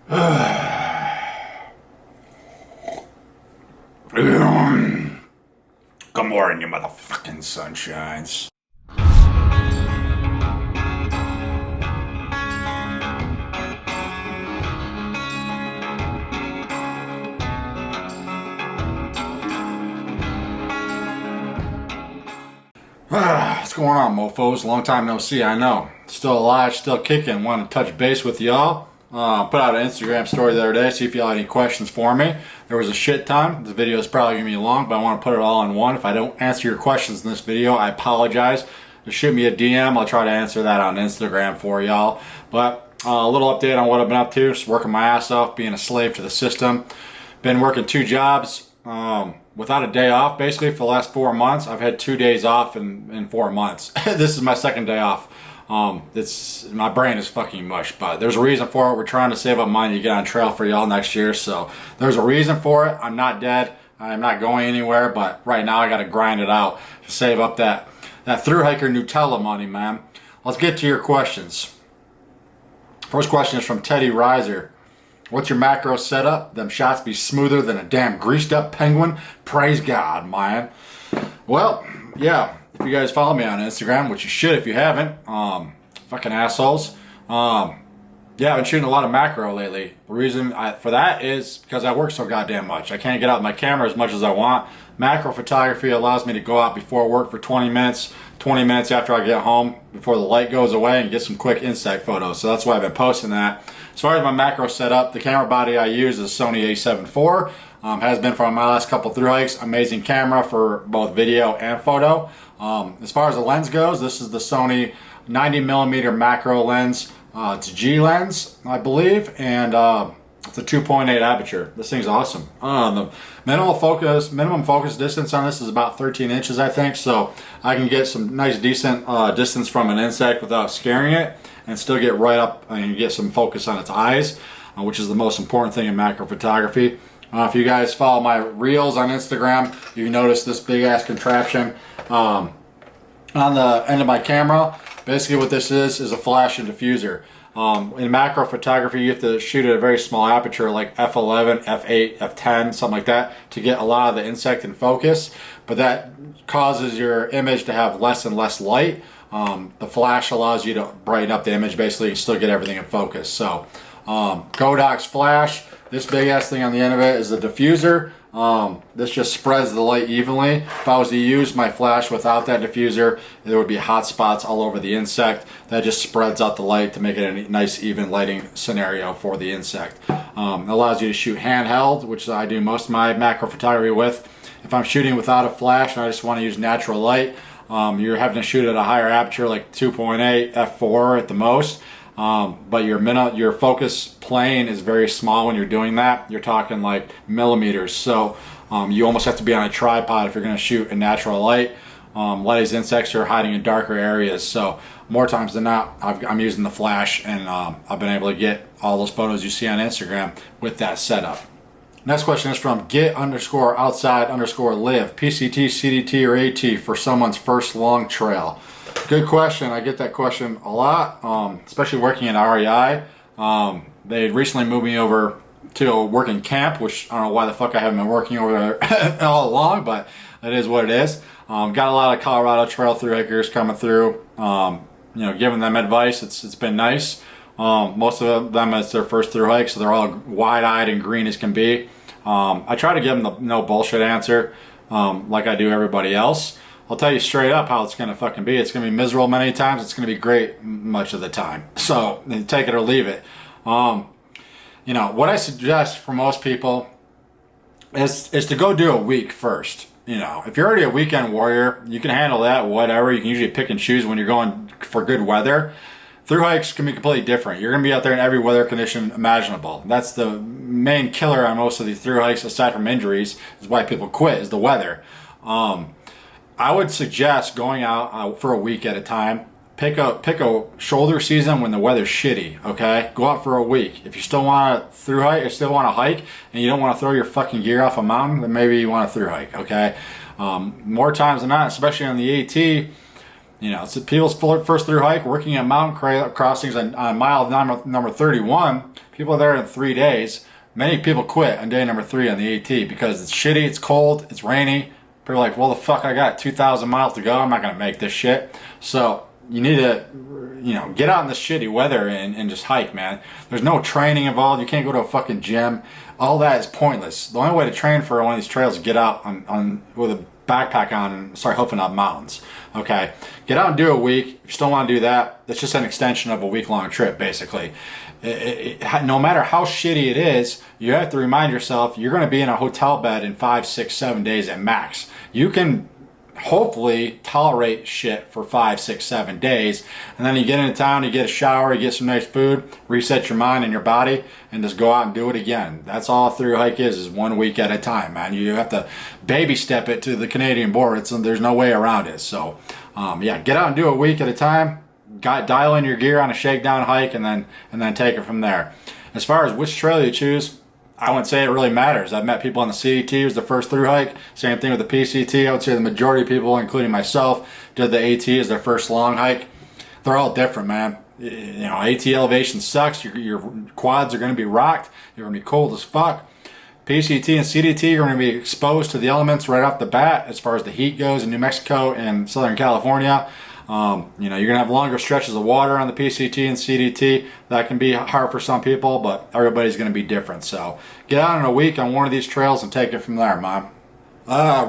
Good morning, you motherfucking sunshines. What's going on, mofos? Long time no see, I know. Still alive, still kicking. Want to touch base with y'all. Put out an Instagram story the other day, see if y'all had any questions for me. There was a shit ton. The video is probably going to be long, but I want to put it all in one. If I don't answer your questions in this video, I apologize. Just shoot me a DM. I'll try to answer that on Instagram for y'all. But a little update on what I've been up to. Just working my ass off, being a slave to the system. Been working 2 jobs. Without a day off, basically, for the last 4 months. I've had 2 days off in 4 months. This is my second day off. My brain is fucking mush, but there's a reason for it. We're trying to save up money to get on trail for y'all next year, so there's a reason for it. I'm not dead. I'm not going anywhere, but right now I got to grind it out to save up that through hiker Nutella money, man. Let's get to your questions. First question is from Teddy Reiser. What's your macro setup? Them shots be smoother than a damn greased up penguin? Praise God, man. Well, yeah, if you guys follow me on Instagram, which you should if you haven't, fucking assholes. Yeah, I've been shooting a lot of macro lately. The reason for that is because I work so goddamn much. I can't get out my camera as much as I want. Macro photography allows me to go out before work for 20 minutes, 20 minutes after I get home, before the light goes away, and get some quick insect photos. So that's why I've been posting that. As far as my macro setup, the camera body I use is Sony a7 IV. Has been for my last couple through hikes. Amazing camera for both video and photo. As far as the lens goes, this is the Sony 90mm macro lens. It's a G lens, I believe, and it's a 2.8 aperture. This thing's awesome. The minimum focus distance on this is about 13 inches, I think, so I can get some nice decent distance from an insect without scaring it, and still get right up and get some focus on its eyes, which is the most important thing in macro photography. If you guys follow my reels on Instagram, you notice this big ass contraption on the end of my camera. Basically what this is a flash and diffuser. In macro photography, you have to shoot at a very small aperture, like f11, f8, f10, something like that, to get a lot of the insect in focus. But that causes your image to have less and less light. The flash allows you to brighten up the image, basically, and still get everything in focus. So, Kodak's flash, this big ass thing on the end of it is the diffuser. This just spreads the light evenly. If I was to use my flash without that diffuser, there would be hot spots all over the insect. That just spreads out the light to make it a nice even lighting scenario for the insect. It allows you to shoot handheld, which I do most of my macro photography with. If I'm shooting without a flash and I just want to use natural light, you're having to shoot at a higher aperture, like 2.8, f4 at the most. But your focus plane is very small when you're doing that. You're talking like millimeters, so you almost have to be on a tripod if you're going to shoot in natural light. A lot of these insects are hiding in darker areas, so more times than not I'm using the flash, and I've been able to get all those photos you see on Instagram with that setup. Next question is from get_outside_live, PCT, CDT, or AT for someone's first long trail. Good question. I get that question a lot, especially working at REI. They recently moved me over to a working camp, which I don't know why the fuck I haven't been working over there all along, but it is what it is. Got a lot of Colorado trail through hikers coming through, giving them advice. It's been nice. Most of them, it's their first through hike, so they're all wide-eyed and green as can be. I try to give them the no bullshit answer, like I do everybody else. I'll tell you straight up how it's going to fucking be. It's going to be miserable many times. It's going to be great much of the time. So take it or leave it. What I suggest for most people is to go do a week first. If you're already a weekend warrior, you can handle that, whatever. You can usually pick and choose when you're going for good weather. Through hikes can be completely different. You're going to be out there in every weather condition imaginable. That's the main killer on most of these through hikes, aside from injuries, is why people quit, is the weather. I would suggest going out for a week at a time. Pick a shoulder season when the weather's shitty, okay? Go out for a week. If you still want to through hike or still want to hike and you don't want to throw your fucking gear off a mountain, then maybe you want to through hike, okay? More times than not, especially on the AT, You know, it's people's first through hike, working at mountain crossings on mile number 31. People are there in 3 days. Many people quit on day number 3 on the AT because it's shitty, it's cold, it's rainy. People are like, well, the fuck, I got 2,000 miles to go. I'm not going to make this shit. So you need to, you know, get out in the shitty weather and just hike, man. There's no training involved. You can't go to a fucking gym. All that is pointless. The only way to train for one of these trails is get out on with a backpack on and start hoofing up mountains. Okay, get out and do a week. If you still want to do that, it's just an extension of a week-long trip, basically. No matter how shitty it is, you have to remind yourself you're going to be in a hotel bed in 5, 6, 7 days at max. You can hopefully tolerate shit for 5, 6, 7 days, and then you get into town, you get a shower, you get some nice food, reset your mind and your body, and just go out and do it again. That's all a through hike is 1 week at a time, man. You have to baby step it to the Canadian border. There's no way around it. So yeah, get out and do a week at a time. Dial in your gear on a shakedown hike, and then take it from there. As far as which trail you choose, I wouldn't say it really matters. I've met people on the CET, it was the first through hike. Same thing with the PCT. I would say the majority of people, including myself, did the AT as their first long hike. They're all different, man. You know, AT elevation sucks. Your quads are going to be rocked. You're going to be cold as fuck. PCT and CDT are going to be exposed to the elements right off the bat as far as the heat goes in New Mexico and Southern California. You know, you're going to have longer stretches of water on the PCT and CDT. That can be hard for some people, but everybody's going to be different. So get out in a week on one of these trails and take it from there, Mom.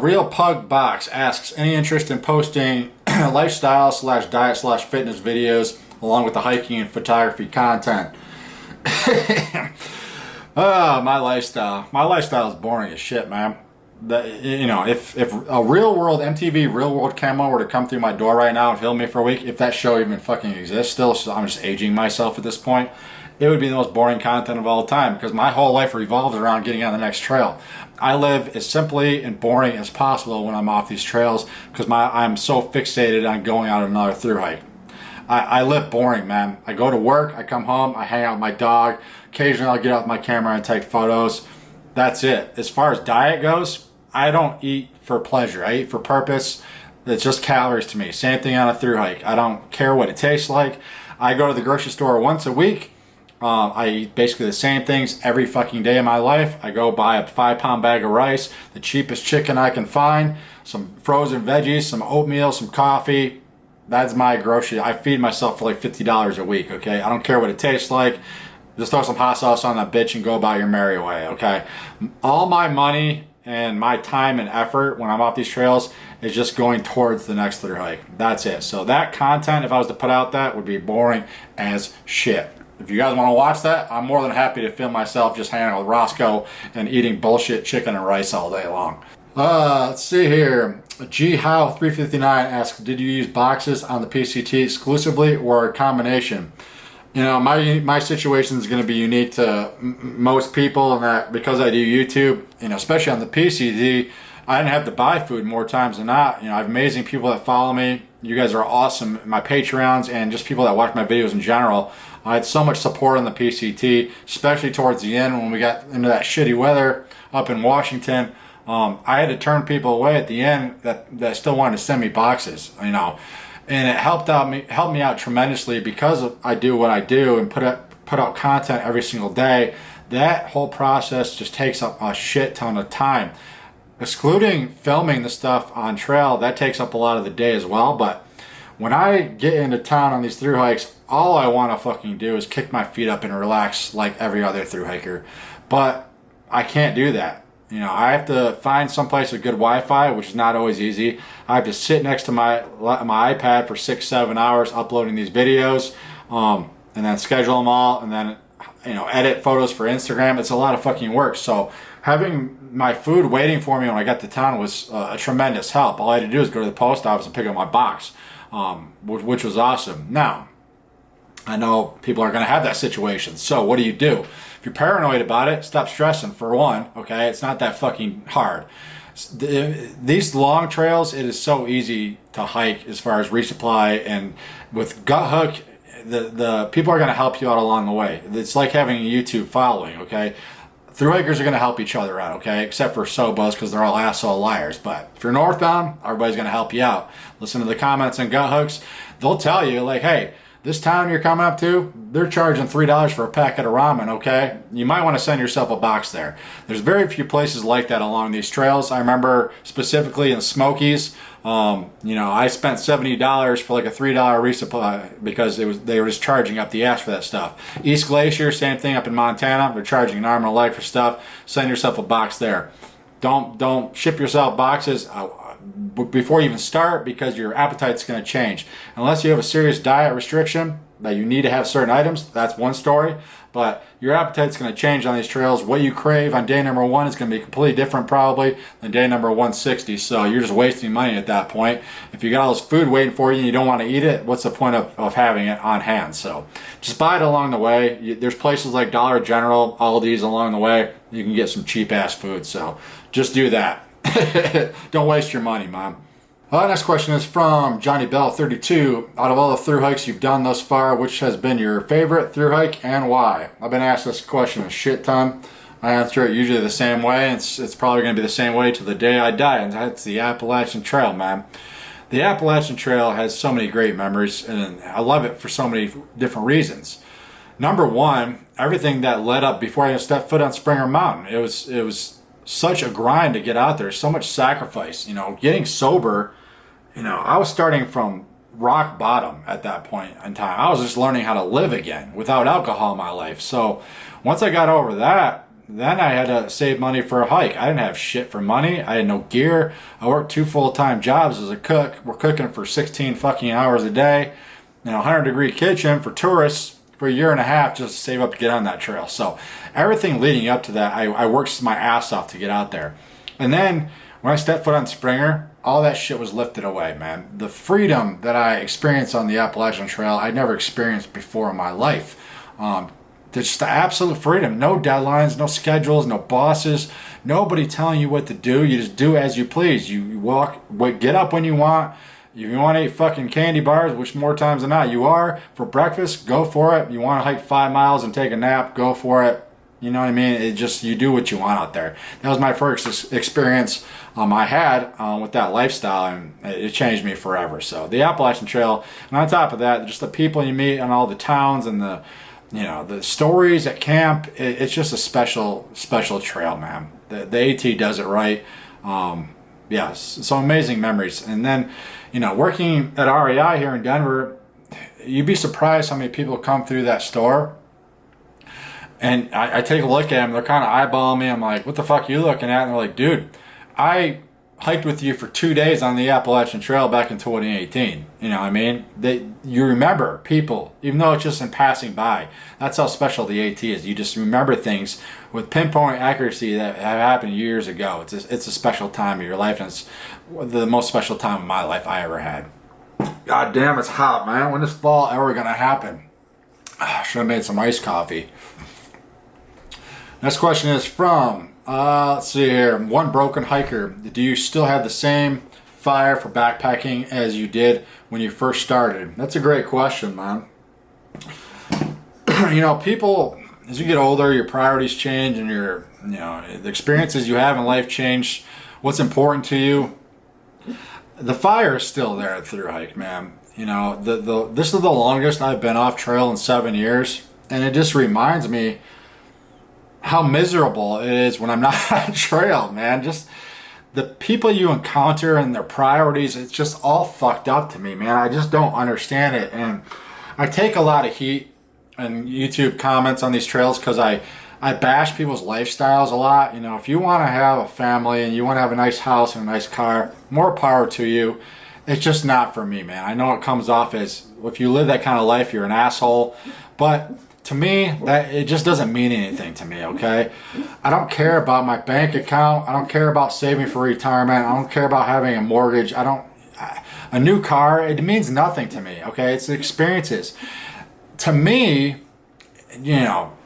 Real Pug Box asks, any interest in posting lifestyle / diet / fitness videos along with the hiking and photography content? My lifestyle. My lifestyle is boring as shit, man. You know, if a real world MTV real world camo were to come through my door right now and film me for a week, if that show even fucking exists still, so I'm just aging myself at this point, it would be the most boring content of all time because my whole life revolves around getting on the next trail. I live as simply and boring as possible when I'm off these trails because I'm so fixated on going on another through hike. I live boring, man. I go to work, I come home, I hang out with my dog. Occasionally I'll get out with my camera and take photos. That's it. As far as diet goes, I don't eat for pleasure. I eat for purpose. It's just calories to me. Same thing on a through hike. I don't care what it tastes like. I go to the grocery store once a week. I eat basically the same things every fucking day of my life. I go buy a 5-pound bag of rice, the cheapest chicken I can find, some frozen veggies, some oatmeal, some coffee. That's my grocery. I feed myself for like $50 a week, okay? I don't care what it tastes like. Just throw some hot sauce on that bitch and go about your merry way, okay? All my money and my time and effort when I'm off these trails is just going towards the next through hike. That's it. So that content, if I was to put out that, would be boring as shit. If you guys want to watch that, I'm more than happy to film myself just hanging out with Rosco and eating bullshit chicken and rice all day long. Let's see here. G How 359 asks, did you use boxes on the PCT exclusively or a combination? You know, my situation is going to be unique to most people in that because I do YouTube, you know, especially on the PCT, I didn't have to buy food more times than not. You know, I have amazing people that follow me. You guys are awesome. My Patreons and just people that watch my videos in general. I had so much support on the PCT, especially towards the end when we got into that shitty weather up in Washington. I had to turn people away at the end that still wanted to send me boxes, you know. And it helped me out tremendously because I do what I do and put out content every single day. That whole process just takes up a shit ton of time. Excluding filming the stuff on trail, that takes up a lot of the day as well. But when I get into town on these through hikes, all I want to fucking do is kick my feet up and relax like every other through hiker. But I can't do that. You know, I have to find someplace with good Wi-Fi, which is not always easy. I have to sit next to my iPad for 6-7 hours uploading these videos, and then schedule them all, and then, you know, edit photos for Instagram. It's a lot of fucking work. So having my food waiting for me when I got to town was a tremendous help. All I had to do is go to the post office and pick up my box, which was awesome. Now, I know people are going to have that situation. So what do you do? If you're paranoid about it, stop stressing for one, okay? It's not that fucking hard. These long trails, it is so easy to hike as far as resupply, and with Gut Hook, the people are going to help you out along the way. It's like having a YouTube following, okay? thru hikers are going to help each other out, okay? Except for Sobos, because they're all asshole liars. But if you're northbound, everybody's going to help you out. Listen to the comments and gut hooks. They'll tell you, like, hey, this town you're coming up to, they're charging $3 for a packet of ramen, okay? You might want to send yourself a box there. There's very few places like that along these trails. I remember specifically in Smokies, you know, I spent $70 for like a $3 resupply because they were just charging up the ass for that stuff. East Glacier, same thing up in Montana. They're charging an arm and a leg for stuff. Send yourself a box there. Don't ship yourself boxes before you even start, because your appetite's going to change. Unless you have a serious diet restriction that you need to have certain items, that's one story. But your appetite's going to change on these trails. What you crave on day number 1 is going to be completely different probably than day number 160. So you're just wasting money at that point. If you got all this food waiting for you and you don't want to eat it, what's the point of having it on hand? So just buy it along the way. There's places like Dollar General, Aldi's along the way. You can get some cheap ass food. So just do that. Don't waste your money, Mom. Next question is from Johnny Bell 32. Out of all the thru hikes you've done thus far, which has been your favorite thru hike and why? I've been asked this question a shit ton. I answer it usually the same way. It's probably going to be the same way to the day I die, and that's the Appalachian Trail, man. The Appalachian Trail has so many great memories, and I love it for so many different reasons. Number one, everything that led up before I stepped foot on Springer Mountain. It was such a grind to get out there, so much sacrifice. You know, getting sober, you know, I was starting from rock bottom at that point in time. I was just learning how to live again without alcohol in my life. So once I got over that, then I had to save money for a hike. I didn't have shit for money. I had no gear. I worked 2 full-time jobs as a cook. We're cooking for 16 fucking hours a day. You know, 100-degree kitchen for tourists for a year and a half just to save up to get on that trail. So everything leading up to that, I worked my ass off to get out there. And then when I stepped foot on Springer, all that shit was lifted away, man. The freedom that I experienced on the Appalachian Trail, I'd never experienced before in my life. Just the absolute freedom. No deadlines, no schedules, no bosses, nobody telling you what to do. You just do as you please. You walk, get up when you want. If you want to eat fucking candy bars, which more times than not you are, for breakfast, go for it. You want to hike 5 miles and take a nap, go for it. You know what I mean? It just, you do what you want out there. That was my first experience I had with that lifestyle, and it changed me forever. So the Appalachian Trail, and on top of that, just the people you meet and all the towns and the, you know, the stories at camp, it's just a special trail, man. The AT does it right. Yes, some amazing memories. And then, you know, working at REI here in Denver, you'd be surprised how many people come through that store. And I take a look at them, they're kind of eyeballing me. I'm like, what the fuck are you looking at? And they're like, dude, I hiked with you for 2 days on the Appalachian Trail back in 2018. You know what I mean? You remember people, even though it's just in passing by. That's how special the AT is. You just remember things with pinpoint accuracy that have happened years ago. It's a special time of your life, and it's the most special time of my life I ever had. God damn, it's hot, man. When is fall ever gonna happen? Should have made some iced coffee. Next question is from, let's see here, One Broken Hiker. Do you still have the same fire for backpacking as you did when you first started? That's a great question, man. You know, people, as you get older, your priorities change, and your, you know, the experiences you have in life change. What's important to you? The fire is still there at thru hike, man. You know, this is the longest I've been off trail in 7 years, and it just reminds me how miserable it is when I'm not on trail, man. Just the people you encounter and their priorities, it's just all fucked up to me, man. I just don't understand it. And I take a lot of heat in YouTube comments on these trails because I bash people's lifestyles a lot. You know, if you want to have a family and you want to have a nice house and a nice car, more power to you. It's just not for me, man. I know it comes off as, if you live that kind of life, you're an asshole. But to me, that it just doesn't mean anything to me, okay? I don't care about my bank account. I don't care about saving for retirement. I don't care about having a mortgage. A new car, it means nothing to me, okay? It's the experiences. To me, you know,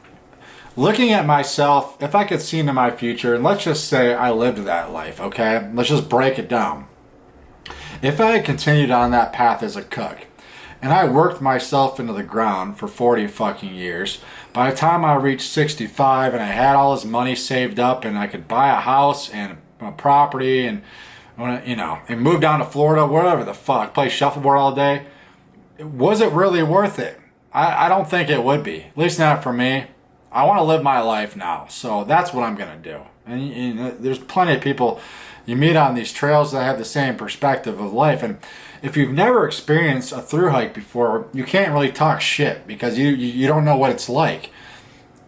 looking at myself, if I could see into my future, and let's just say I lived that life, okay? Let's just break it down. If I had continued on that path as a cook, And I worked myself into the ground for 40 fucking years. By the time I reached 65 and I had all this money saved up and I could buy a house and a property and, you know, and move down to Florida, wherever the fuck, play shuffleboard all day, was it really worth it? I don't think it would be. At least not for me. I want to live my life now. So that's what I'm going to do. And you know, there's plenty of people you meet on these trails that have the same perspective of life. And if you've never experienced a thru hike before, you can't really talk shit because you don't know what it's like.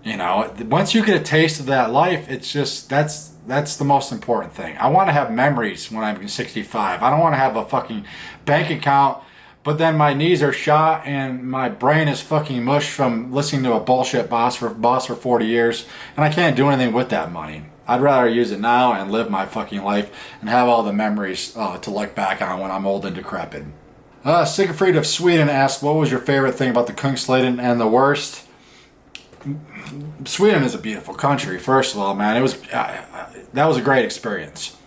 You know, once you get a taste of that life, it's just, that's the most important thing. I want to have memories when I'm 65. I don't want to have a fucking bank account, but then my knees are shot and my brain is fucking mush from listening to a bullshit boss for 40 years, and I can't do anything with that money. I'd rather use it now and live my fucking life and have all the memories to look back on when I'm old and decrepit. Sigfried of Sweden asked, what was your favorite thing about the Kungsleden and the worst? Sweden is a beautiful country, first of all, man. It was that was a great experience.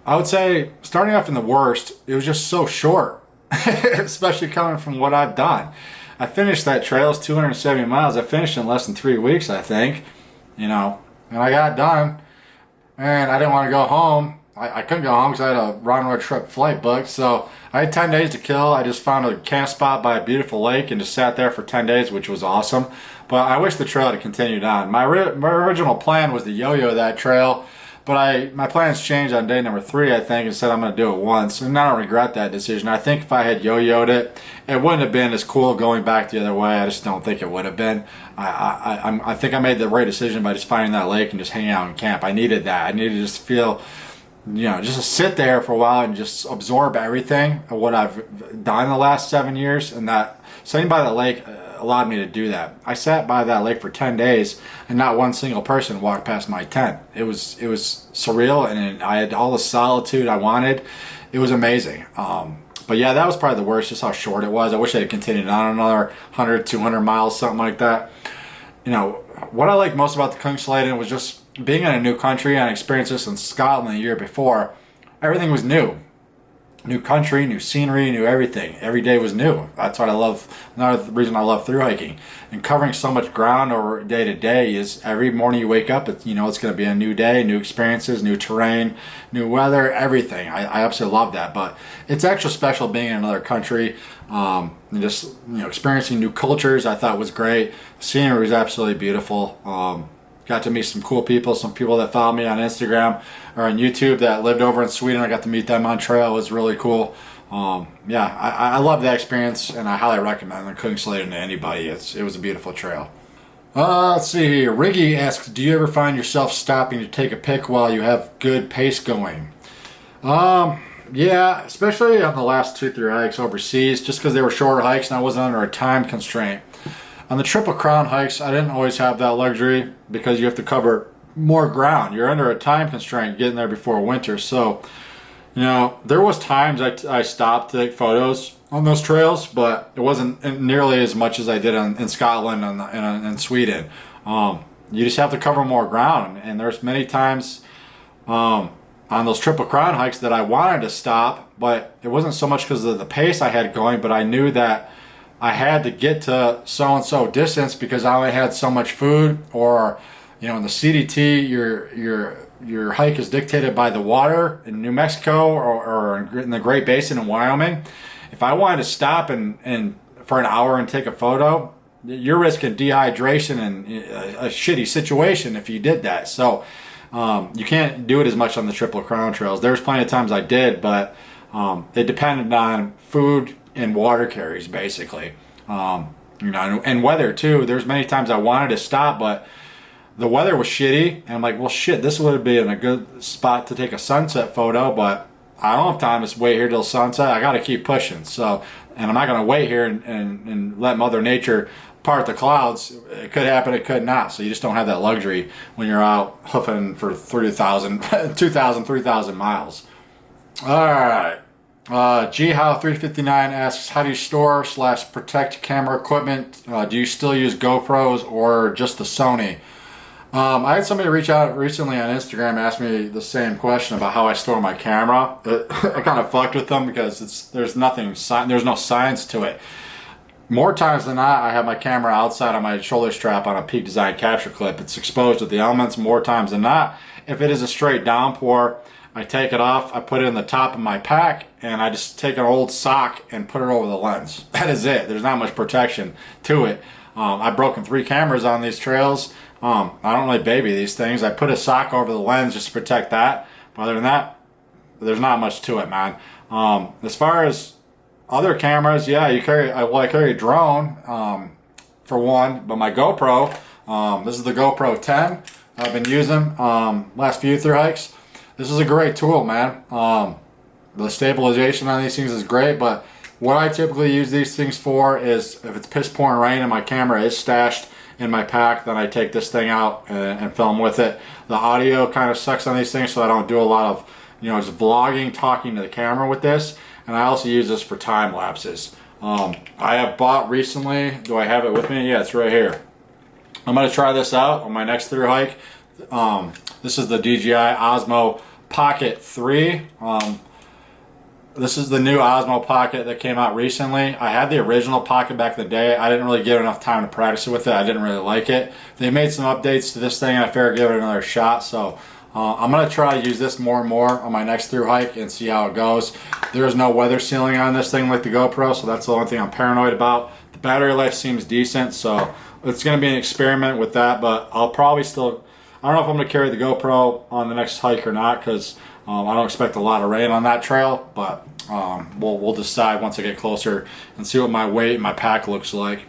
I would say, starting off in the worst, it was just so short, especially coming from what I've done. I finished that trail, it's 270 miles. I finished in less than 3 weeks, I think, you know. And I got done, and I didn't want to go home. I couldn't go home because I had a round trip flight booked. So I had 10 days to kill. I just found a camp spot by a beautiful lake and just sat there for 10 days, which was awesome. But I wish the trail had continued on. My original plan was to yo-yo that trail, but my plans changed on day number 3, I think, and said I'm going to do it once. And I don't regret that decision. I think if I had yo-yoed it, it wouldn't have been as cool going back the other way. I just don't think it would have been. I think I made the right decision by just finding that lake and just hanging out in camp. I needed that. I needed to just feel, you know, just to sit there for a while and just absorb everything of what I've done the last 7 years. And that sitting by the lake allowed me to do that. I sat by that lake for 10 days and not one single person walked past my tent. It was surreal, and I had all the solitude I wanted. It was amazing. But yeah, that was probably the worst, just how short it was. I wish I had continued on another 100, 200 miles, something like that. You know, what I liked most about the Kungsleden was just being in a new country. I experienced this in Scotland the year before. Everything was new. New country, new scenery, new everything. Every day was new. That's what I love. Another reason I love thru hiking. And covering so much ground over day to day is every morning you wake up, it's going to be a new day, new experiences, new terrain, new weather, everything. I absolutely love that. But it's extra special being in another country and just experiencing new cultures. I thought was great. The scenery was absolutely beautiful. Got to meet some cool people, some people that follow me on Instagram or on YouTube that lived over in Sweden. I got to meet them on trail. It was really cool. Yeah, I love that experience, and I highly recommend the Kungsleden to anybody. It was a beautiful trail. Let's see here. Riggy asks, do you ever find yourself stopping to take a pic while you have good pace going? Yeah, especially on the last 2-3 hikes overseas, just because they were shorter hikes and I wasn't under a time constraint. On the Triple Crown hikes, I didn't always have that luxury because you have to cover more ground. You're under a time constraint getting there before winter. So, there was times I stopped to take photos on those trails, but it wasn't nearly as much as I did in Scotland and in Sweden. You just have to cover more ground. And there's many times on those Triple Crown hikes that I wanted to stop, but it wasn't so much because of the pace I had going, but I knew that I had to get to so-and-so distance because I only had so much food, or, in the CDT, your hike is dictated by the water in New Mexico or in the Great Basin in Wyoming. If I wanted to stop and for an hour and take a photo, you're risking dehydration and a shitty situation if you did that. So you can't do it as much on the Triple Crown trails. There's plenty of times I did, but it depended on food and water carries, basically. And weather too. There's many times I wanted to stop, but the weather was shitty, and I'm like, well, shit, this would have been a good spot to take a sunset photo, but I don't have time to wait here till sunset. I got to keep pushing. So, and I'm not going to wait here and let Mother Nature part the clouds. It could happen, it could not. So you just don't have that luxury when you're out hoofing for 2,000, 3,000 miles. All right. Ghow359 asks, how do you store / protect camera equipment? Do you still use GoPros or just the Sony? I had somebody reach out recently on Instagram, ask me the same question about how I store my camera. I kind of fucked with them because there's no science to it. More times than not, I have my camera outside on my shoulder strap on a Peak Design capture clip. It's exposed to the elements more times than not. If it is a straight downpour, I take it off, I put it in the top of my pack, and I just take an old sock and put it over the lens. That is it. There's not much protection to it. I've broken 3 cameras on these trails. I don't really baby these things. I put a sock over the lens just to protect that. But other than that, there's not much to it, man. As far as other cameras, yeah, I carry a drone, for one, but my GoPro, this is the GoPro 10 I've been using, last few through hikes. This is a great tool, man. The stabilization on these things is great, but what I typically use these things for is if it's piss pouring rain and my camera is stashed in my pack, then I take this thing out and film with it. The audio kind of sucks on these things, so I don't do a lot of, just vlogging, talking to the camera with this. And I also use this for time lapses. I have bought recently, do I have it with me? Yeah, it's right here. I'm going to try this out on my next through hike. This is the DJI Osmo Pocket 3. This is the new Osmo Pocket that came out recently. I had the original Pocket back in the day. I didn't really get enough time to practice it with it. I didn't really like it. They made some updates to this thing and I figured I'd give it another shot. So I'm going to try to use this more and more on my next through hike and see how it goes. There is no weather sealing on this thing like the GoPro, so that's the only thing I'm paranoid about. The battery life seems decent, so it's going to be an experiment with that, but I'll probably still, I don't know if I'm going to carry the GoPro on the next hike or not, because I don't expect a lot of rain on that trail, but we'll decide once I get closer and see what my weight and my pack looks like.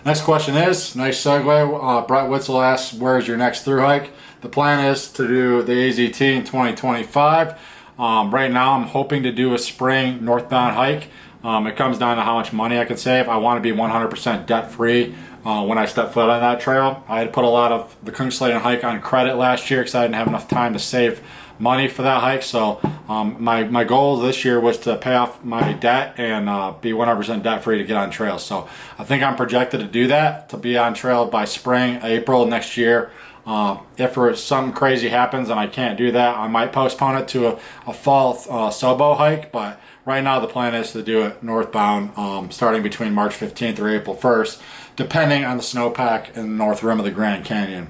Next question is, nice segue, Brett Witzel asks, where's your next through hike? The plan is to do the AZT in 2025. Right now I'm hoping to do a spring northbound hike. It comes down to how much money I can save. I want to be 100% debt free when I step foot on that trail. I had put a lot of the Kungsleden hike on credit last year because I didn't have enough time to save money for that hike. So my goal this year was to pay off my debt and be 100% debt free to get on trail. So I think I'm projected to do that, to be on trail by spring, April next year. If something crazy happens and I can't do that, I might postpone it to a fall Sobo hike, but right now the plan is to do it northbound, starting between March 15th or April 1st, depending on the snowpack in the north rim of the Grand Canyon.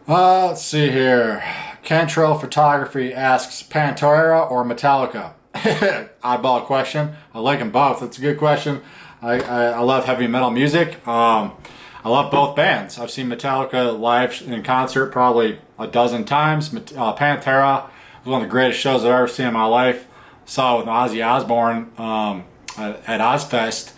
Let's see here. Cantrell Photography asks, Pantera or Metallica? Oddball question. I like them both. It's a good question. I love heavy metal music. I love both bands. I've seen Metallica live in concert probably a dozen times. Pantera was one of the greatest shows I've ever seen in my life. Saw it with Ozzy Osbourne at Ozfest.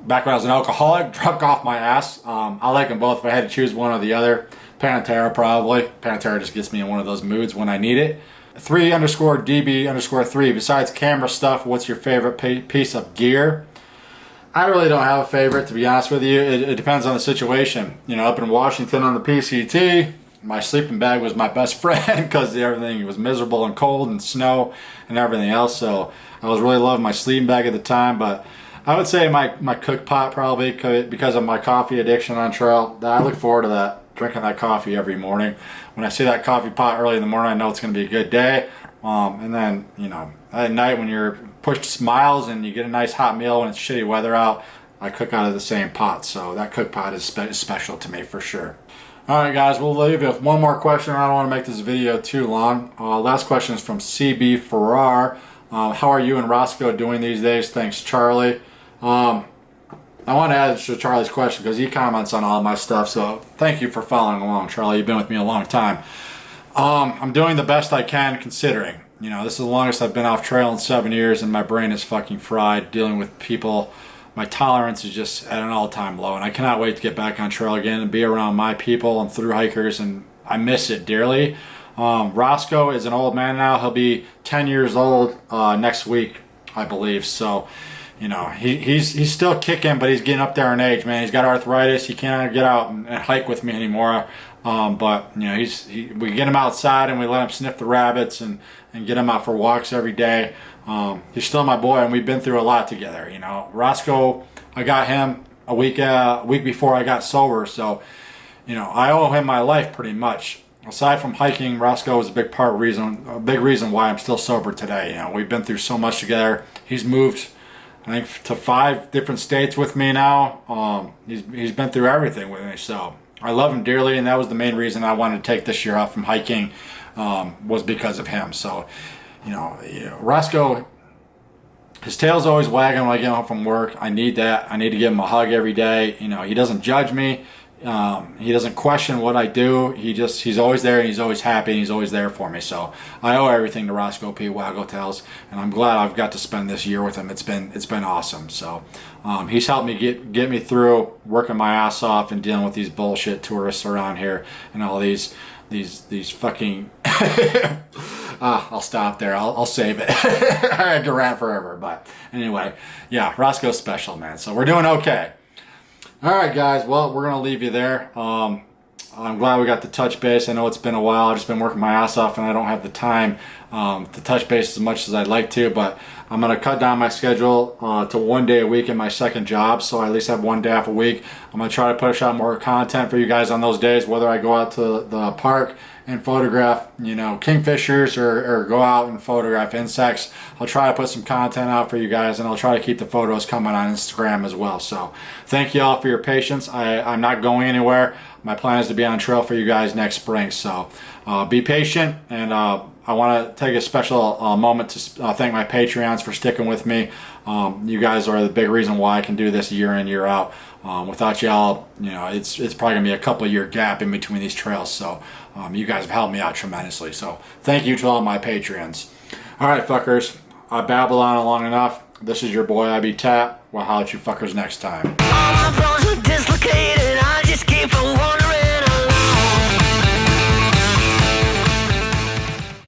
Back when I was an alcoholic, drunk off my ass. I like them both. If I had to choose one or the other, Pantera probably. Pantera just gets me in one of those moods when I need it. 3_DB_3. Besides camera stuff, what's your favorite piece of gear? I really don't have a favorite, to be honest with you. It depends on the situation. Up in Washington on the PCT, my sleeping bag was my best friend because everything was miserable and cold and snow and everything else. So I was really loving my sleeping bag at the time. But I would say my cook pot probably, because of my coffee addiction on trail. I look forward to that, drinking that coffee every morning. When I see that coffee pot early in the morning, I know it's going to be a good day. And then, at night when you're pushed miles and you get a nice hot meal when it's shitty weather out, I cook out of the same pot. So that cook pot is special to me for sure. Alright guys, we'll leave you with one more question. I don't want to make this video too long. Last question is from CB Farrar. How are you and Rosco doing these days? Thanks, Charlie. I want to add to Charlie's question because he comments on all my stuff. So thank you for following along, Charlie. You've been with me a long time. I'm doing the best I can considering. This is the longest I've been off trail in 7 years and my brain is fucking fried dealing with people. My tolerance is just at an all-time low and I cannot wait to get back on trail again and be around my people and through hikers, and I miss it dearly. Rosco is an old man now. He'll be 10 years old next week, I believe. So, he's still kicking, but he's getting up there in age, man. He's got arthritis. He can't get out and hike with me anymore. But we get him outside and we let him sniff the rabbits and get him out for walks every day. He's still my boy and we've been through a lot together. Rosco, I got him a week before I got sober, so you know, I owe him my life pretty much. Aside from hiking, Rosco was a big reason why I'm still sober today. You know, we've been through so much together. He's moved, I think, to 5 different states with me now. He's been through everything with me, so I love him dearly, and that was the main reason I wanted to take this year off from hiking, was because of him. So, you know, Rosco, his tail's always wagging when I get home from work. I need that. I need to give him a hug every day. You know, he doesn't judge me. He doesn't question what I do. He's always there, and he's always happy, and he's always there for me. So I owe everything to Rosco P. Waggletails, and I'm glad I've got to spend this year with him. It's been awesome. So he's helped me get me through working my ass off and dealing with these bullshit tourists around here and all these fucking I'll stop there. I'll save it. I could rant forever, but anyway, yeah, Roscoe's special, man. So we're doing okay. All right, guys. Well, we're gonna leave you there. I'm glad we got to touch base. I know it's been a while. I've just been working my ass off, and I don't have the time to touch base as much as I'd like to. But I'm gonna cut down my schedule to 1 day a week in my second job, so I at least have 1 day off a week. I'm gonna try to push out more content for you guys on those days, whether I go out to the park and photograph, you know, kingfishers or go out and photograph insects. I'll try to put some content out for you guys, and I'll try to keep the photos coming on Instagram as well. So thank you all for your patience. I'm not going anywhere. My plan is to be on trail for you guys next spring. So be patient, and I want to take a special moment to thank my Patreons for sticking with me. You guys are the big reason why I can do this year in, year out. Without y'all, you know, it's probably gonna be a couple year gap in between these trails. So you guys have helped me out tremendously. So thank you to all my Patreons. All right, fuckers, I babbled on long enough. This is your boy IB Tap. We'll holler at you fuckers next time. All my bones are dislocated. I just keep on